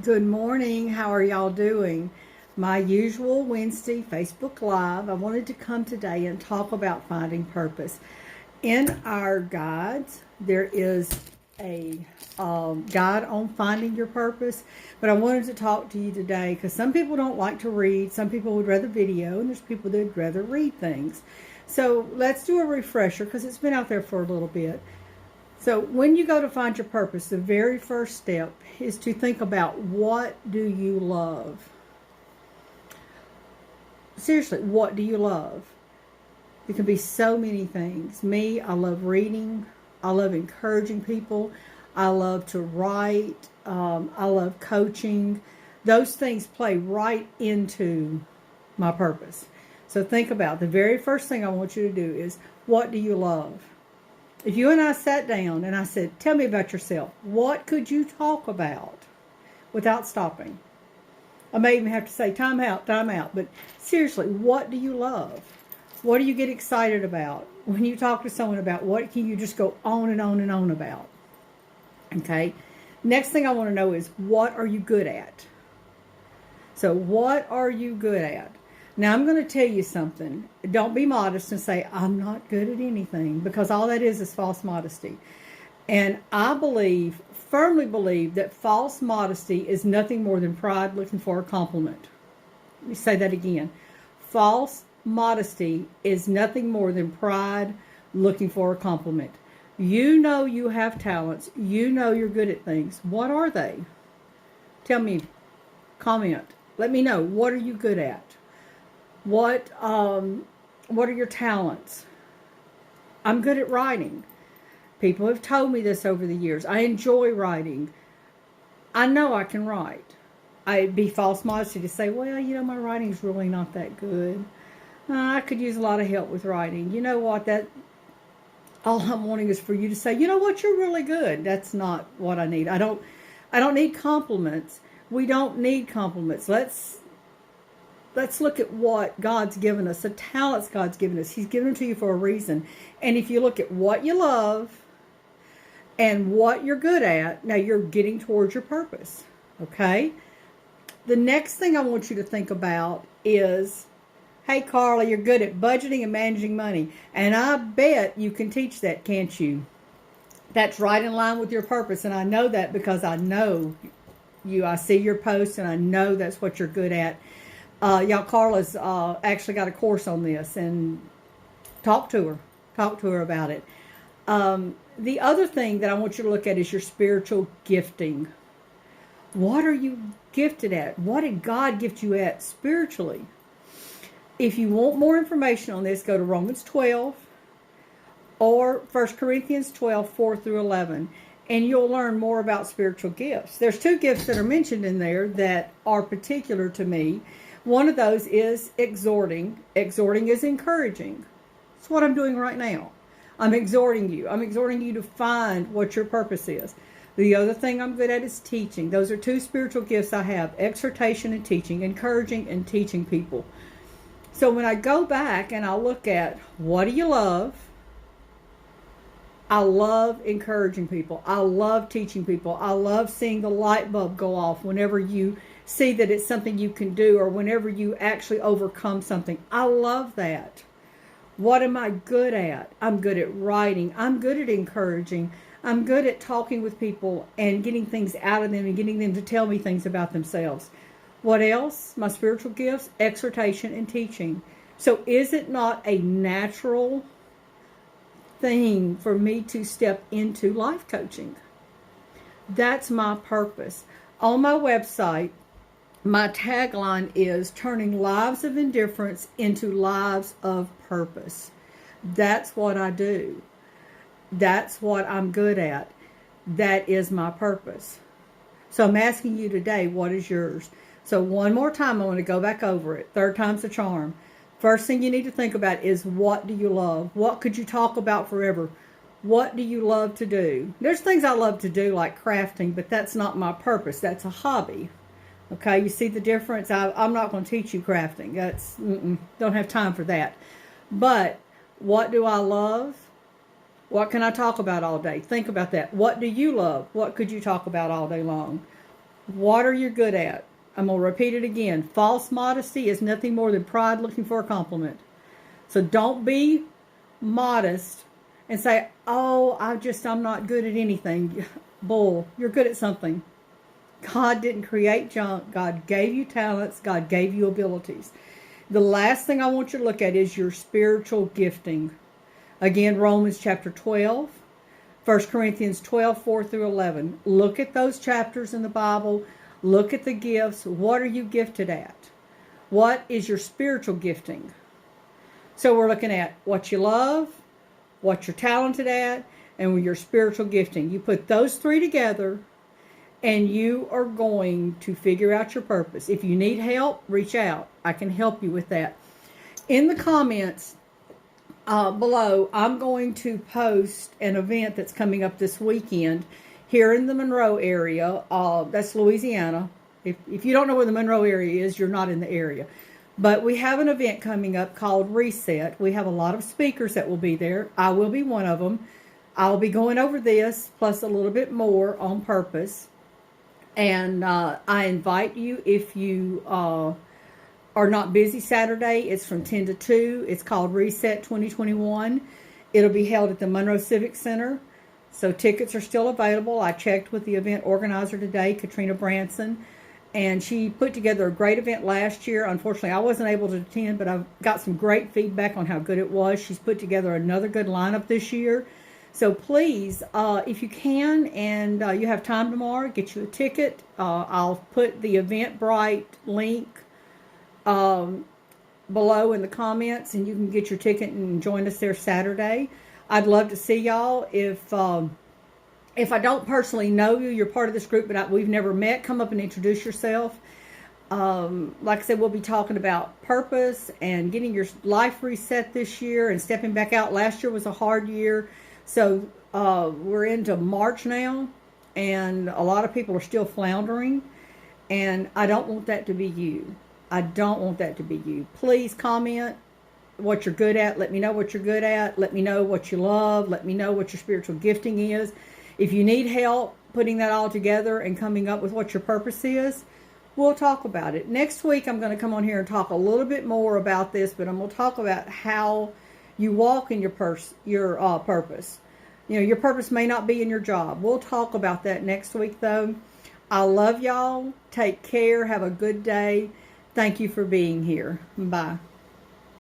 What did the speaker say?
Good morning. How are y'all doing? My usual Wednesday Facebook Live. I wanted to come today and talk about finding purpose. In our guides, there is a guide on finding your purpose, but I wanted to talk to you today because some people don't like to read. Some people would rather video, and there's people that would rather read things. So let's do a refresher because it's been out there for a little bit. So when you go to find your purpose, the very first step is to think about, what do you love? Seriously, what do you love? It can be so many things. Me, I love reading. I love encouraging people. I love to write. I love coaching. Those things play right into my purpose. So think about the very first thing I want you to do is, what do you love? If you and I sat down and I said, tell me about yourself, what could you talk about without stopping? I may even have to say, time out, but seriously, what do you love? What do you get excited about? When you talk to someone about, what can you just go on and on and on about? Okay. Next thing I want to know is, what are you good at? So what are you good at? Now, I'm going to tell you something. Don't be modest and say, I'm not good at anything, because all that is false modesty. And I firmly believe, that false modesty is nothing more than pride looking for a compliment. Let me say that again. False modesty is nothing more than pride looking for a compliment. You know you have talents. You know you're good at things. What are they? Tell me. Comment. Let me know. What are you good at? What are your talents? I'm good at writing. People have told me this over the years. I enjoy writing. I know I can write. It'd be false modesty to say, well, my writing's really not that good. I could use a lot of help with writing. You know what? All I'm wanting is for you to say, you know what, you're really good. That's not what I need. I don't need compliments. We don't need compliments. Let's look at what God's given us, the talents God's given us. He's given them to you for a reason. And if you look at what you love and what you're good at, now you're getting towards your purpose. Okay? The next thing I want you to think about is, hey, Carla, you're good at budgeting and managing money. And I bet you can teach that, can't you? That's right in line with your purpose. And I know that because I know you. I see your posts and I know that's what you're good at. Y'all, Carla's actually got a course on this, and talk to her about it. The other thing that I want you to look at is your spiritual gifting. What are you gifted at? What did God gift you at spiritually? If you want more information on this, go to Romans 12 or 1 Corinthians 12, 4 through 11. And you'll learn more about spiritual gifts. There's two gifts that are mentioned in there that are particular to me. One of those is exhorting. Exhorting is encouraging. That's what I'm doing right now. I'm exhorting you. I'm exhorting you to find what your purpose is. The other thing I'm good at is teaching. Those are two spiritual gifts I have: exhortation and teaching, encouraging and teaching people. So when I go back and I look at, what do you love? I love encouraging people. I love teaching people. I love seeing the light bulb go off whenever you see that it's something you can do, or whenever you actually overcome something. I love that. What am I good at? I'm good at writing. I'm good at encouraging. I'm good at talking with people and getting things out of them and getting them to tell me things about themselves. What else? My spiritual gifts, exhortation and teaching. So is it not a natural thing for me to step into life coaching? That's my purpose. On my website, my tagline is turning lives of indifference into lives of purpose. That's what I do. That's what I'm good at. That is my purpose. So I'm asking you today, what is yours? So one more time, I want to go back over it. Third time's the charm. First thing you need to think about is, what do you love? What could you talk about forever? What do you love to do? There's things I love to do, like crafting, but that's not my purpose. That's a hobby. Okay, you see the difference? I'm not going to teach you crafting. Don't have time for that. But what do I love? What can I talk about all day? Think about that. What do you love? What could you talk about all day long? What are you good at? I'm going to repeat it again. False modesty is nothing more than pride looking for a compliment. So don't be modest and say, oh, I'm not good at anything. Bull, you're good at something. God didn't create junk. God gave you talents. God gave you abilities. The last thing I want you to look at is your spiritual gifting. Again, Romans chapter 12, 1 Corinthians 12, 4 through 11. Look at those chapters in the Bible. Look at the gifts. What are you gifted at? What is your spiritual gifting? So we're looking at what you love, what you're talented at, and your spiritual gifting. You put those three together, and you are going to figure out your purpose. If you need help, reach out. I can help you with that. In the comments below, I'm going to post an event that's coming up this weekend here in the Monroe area. That's Louisiana. If you don't know where the Monroe area is, you're not in the area. But we have an event coming up called Reset. We have a lot of speakers that will be there. I will be one of them. I'll be going over this, plus a little bit more on purpose. And I invite you, if you are not busy Saturday, it's from 10 to 2. It's called Reset 2021. It'll be held at the Monroe Civic Center. So tickets are still available. I checked with the event organizer today, Katrina Branson, and she put together a great event last year. Unfortunately, I wasn't able to attend, but I've got some great feedback on how good it was. She's put together another good lineup this year. So please, if you can and you have time tomorrow, get you a ticket. I'll put the Eventbrite link below in the comments, and you can get your ticket and join us there Saturday. I'd love to see y'all. If I don't personally know you, you're part of this group, but we've never met, come up and introduce yourself. Like I said, we'll be talking about purpose and getting your life reset this year and stepping back out. Last year was a hard year. So we're into March now, and a lot of people are still floundering, and I don't want that to be you. I don't want that to be you. Please comment what you're good at. Let me know what you're good at. Let me know what you love. Let me know what your spiritual gifting is. If you need help putting that all together and coming up with what your purpose is, we'll talk about it. Next week, I'm going to come on here and talk a little bit more about this, but I'm going to talk about how you walk in your purpose. You know, your purpose may not be in your job. We'll talk about that next week, though. I love y'all. Take care. Have a good day. Thank you for being here. Bye.